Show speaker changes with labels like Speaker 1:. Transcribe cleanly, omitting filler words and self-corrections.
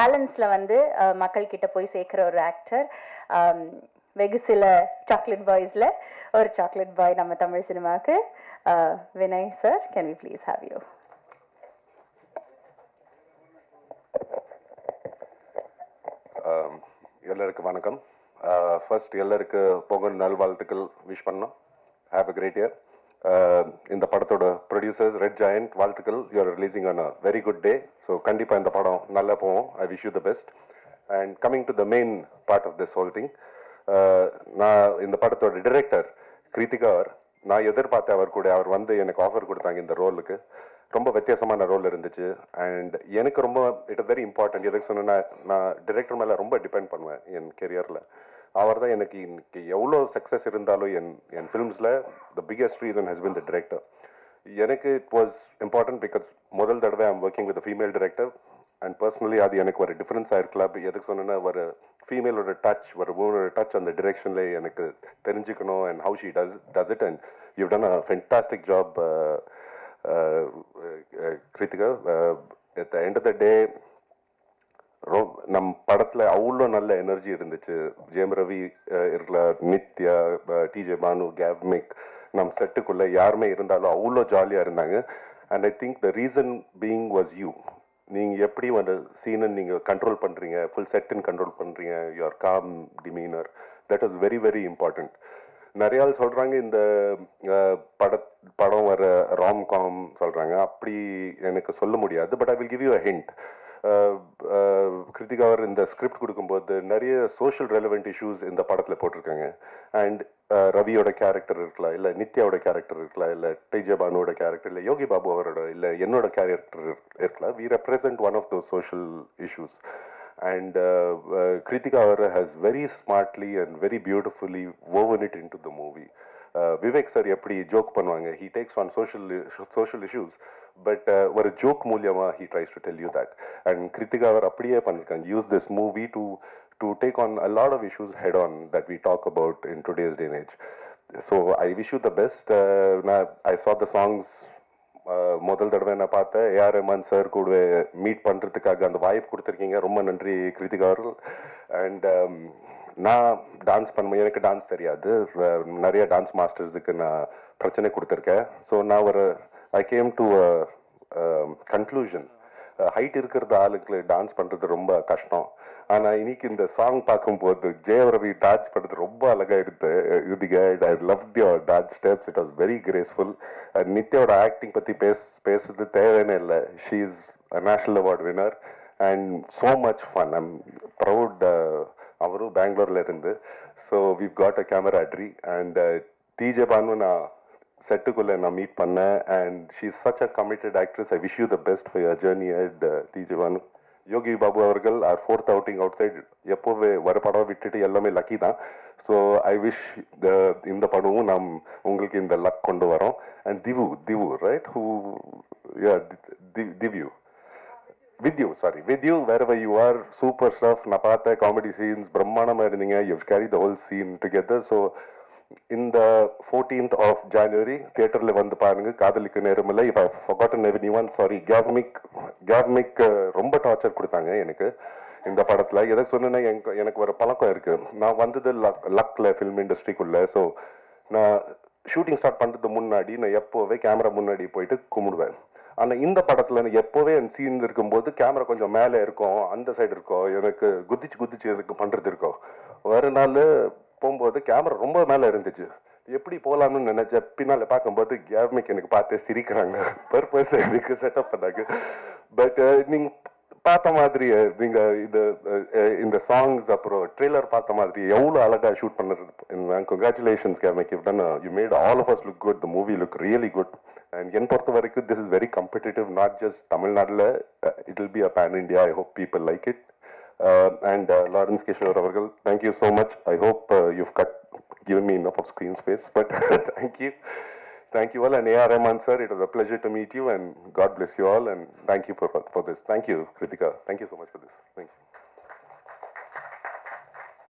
Speaker 1: பேலன்ஸில் வந்து மக்கள் கிட்ட போய் சேர்க்குற ஒரு ஆக்டர். வெகு சில சாக்லேட் பாய்ஸில் ஒரு சாக்லேட் பாய் நம்ம தமிழ் சினிமாவுக்கு. Vinay sir, can we please have you?
Speaker 2: எல்லாருக்கும் வணக்கம். ஃபர்ஸ்ட் எல்லாருக்கு பொங்கல் நல்வாழ்த்துக்கள் விஷ் பண்ணோம். Have a great year. இந்த படத்தோட ப்ரொடியூசர்ஸ் ரெட் ஜாயண்ட் வாழ்த்துக்கள். You are releasing on a very good day. So கண்டிப்பாக இந்த படம் நல்லா போவோம். I wish you the best. And coming to the main part of this whole thing, நான் இந்த படத்தோட டிரெக்டர் கிருத்திகா நான் எதிர்பார்த்தேன். அவர் வந்து எனக்கு ஆஃபர் கொடுத்தாங்க இந்த ரோலுக்கு. ரொம்ப வித்தியாசமான ரோல் இருந்துச்சு. அண்ட் எனக்கு ரொம்ப இட் இஸ் வெரி இம்பார்ட்டன்ட். எதுக்கு சொன்னா, நான் டிரெக்டர் மேலே ரொம்ப டிபெண்ட் பண்ணுவேன் என் கெரியரில். அவர் தான் எனக்கு இன்னைக்கு எவ்வளோ சக்ஸஸ் இருந்தாலும் என் ஃபிலிம்ஸில் the biggest reason has been the director. எனக்கு இட் வாஸ் இம்பார்ட்டன்ட் பிகாஸ் முதல் தடவை I'm working with female director. And personally அது எனக்கு ஒரு டிஃப்ரென்ஸ் ஆயிருக்கலாம். எதுக்கு சொன்னேன்னா, ஒரு ஃபீமேலோட டச், ஒரு உமனோட டச் அந்த டிரெக்ஷனில் எனக்கு தெரிஞ்சுக்கணும். And how she does it. And you done a fantastic job Krithika. At the end of the day நம் படத்தில் அவ்வளோ நல்ல எனர்ஜி இருந்துச்சு. ஜெயம் ரவி இருக்கலாம், நித்யா, டிஜே பானு, கேவ்மிக், நம் செட்டுக்குள்ளே யாருமே இருந்தாலும் அவ்வளோ ஜாலியாக இருந்தாங்க. And I think the reason being was you. நீங்கள் எப்படி அந்த சீனை நீங்கள் கண்ட்ரோல் பண்ணுறீங்க, ஃபுல் செட்டுன்னு கண்ட்ரோல் பண்ணுறீங்க, your calm demeanour, that was very very important. நிறைய ஆள் சொல்கிறாங்க இந்த படம் வர ராம்காம் சொல்கிறாங்க. அப்படி எனக்கு சொல்ல முடியாது. But I will give you a hint. Kiruthika அவர் இந்த ஸ்கிரிப்ட் கொடுக்கும்போது நிறைய சோஷியல் ரெலவெண்ட் இஷ்யூஸ் இந்த படத்தில் போட்டிருக்காங்க. அண்ட் ரவியோட கேரக்டர் இருக்கலாம், இல்லை நித்யாவோட கேரக்டர் இருக்கலாம், இல்லை டிஜே பானுவோட கேரக்டர், இல்லை யோகி பாபு அவரோட, இல்லை என்னோட கேரக்டர் இருக்கலாம். We represent one of those social issues. And Kritika has very smartly and very beautifully woven it into the movie. Vivek sir எப்படி ஜோக் பண்ணுவாங்க, he takes on social issues, but ஒரு joke மூலியமா he tries to tell you that. And Kritika அப்படியே பண்ணிருக்காங்க. Use this movie to take on a lot of issues head on that we talk about in today's day and age. So I wish you the best. I saw the songs. முதல் தடவை நான் பார்த்தேன். AR Rahman sir கூட meet பண்ணுறதுக்காக அந்த வாய்ப்பு கொடுத்துருக்கீங்க. ரொம்ப நன்றி கிருத்திகா அவர்கள். அண்ட் நான் டான்ஸ் பண்ணுவேன். எனக்கு டான்ஸ் தெரியாது. நிறைய டான்ஸ் மாஸ்டர்ஸுக்கு நான் பிரச்சனை கொடுத்துருக்கேன். ஸோ நான் I came to conclusion, height இருக்கிறது ஆளுக்கு டான்ஸ் பண்ணுறது ரொம்ப கஷ்டம். ஆனால் இன்னைக்கு இந்த சாங் பார்க்கும்போது ஜெயம் ரவி டான்ஸ் பண்ணுறது ரொம்ப அழகாக இருக்குது. I loved your dance steps. It was very graceful. நித்யாவோட ஆக்டிங் பற்றி பேசுறது தேவையான இல்லை. She is a national award winner and so much fun. I'm proud. அவரும் பெங்களூரில் இருந்து. So we've got a camaraderie. And TJ Bhanu நான் செட்டுக்குள்ளே நான் மீட் பண்ணேன். And she is such a committed actress. I wish you the best for your journey at TJ Bhanu. Yogi Babu அவர்கள் are 4th outing outside. எப்போவே வர படம் விட்டுட்டு எல்லாமே லக்கி தான். ஸோ ஐ விஷ் இந்த படமும் நாம் உங்களுக்கு இந்த லக் கொண்டு வரோம். அண்ட் திவு ரைட் ஹூ திவ்யூ with you wherever you are, super stuff. நான் பார்த்த காமெடி சீன்ஸ் பிரம்மாண்டமாக இருந்தீங்க. You carry the whole scene together. So இந்த 14th of January தியேட்டரில் வந்து பாருங்க. Kadhalikka Neramillai. If I forgotten anyone, sorry. Gavemic ரொம்ப டார்ச்சர் கொடுத்தாங்க எனக்கு இந்த படத்தில். எதை சொன்னேன்னா, எனக்கு ஒரு பழக்கம் இருக்குது. நான் வந்தது லக்கில் ஃபில்ம் இண்டஸ்ட்ரிக்குள்ளே. ஸோ நான் ஷூட்டிங் ஸ்டார்ட் பண்ணுறதுக்கு முன்னாடி நான் எப்போவே கேமரா முன்னாடி போயிட்டு கும்பிடுவேன். ஆனால் இந்த படத்தில் நான் எப்போவே என் சீன் இருக்கும்போது கேமரா கொஞ்சம் மேலே இருக்கும், அந்த சைடு இருக்கும். எனக்கு குதிச்சு எனக்கு பண்ணுறது இருக்கும். ஒரு நாள் போகும்போது கேமரா ரொம்ப மேலே இருந்துச்சு. எப்படி போகலாம்னு நினைச்ச பின்னால் பார்க்கும்போது கேவ்மிக் எனக்கு பார்த்து சிரிக்கிறாங்க. பர்பஸ் எனக்கு செட்டப் பண்ணாங்க. பட் நீங்கள் பார்த்த மாதிரி நீங்கள் இந்த சாங்ஸ் அப்புறம் ட்ரெய்லர் பார்த்த மாதிரி எவ்வளோ அழகாக ஷூட் பண்ணுறது. Congratulations Gavemic. You made all of us look good. The movie look really good. And என் பொறுத்த வரைக்கும் this is very competitive. Not just தமிழ்நாட்டில், it will be a pan India. I hope people like it. And Lawrence Kishore Avargal, thank you so much. I hope you've given me enough of screen space, but thank you all. And A.R. Rahman sir, it was a pleasure to meet you, and God bless you all, and thank you for this. Thank you, Kritika. Thank you so much for this. Thank you.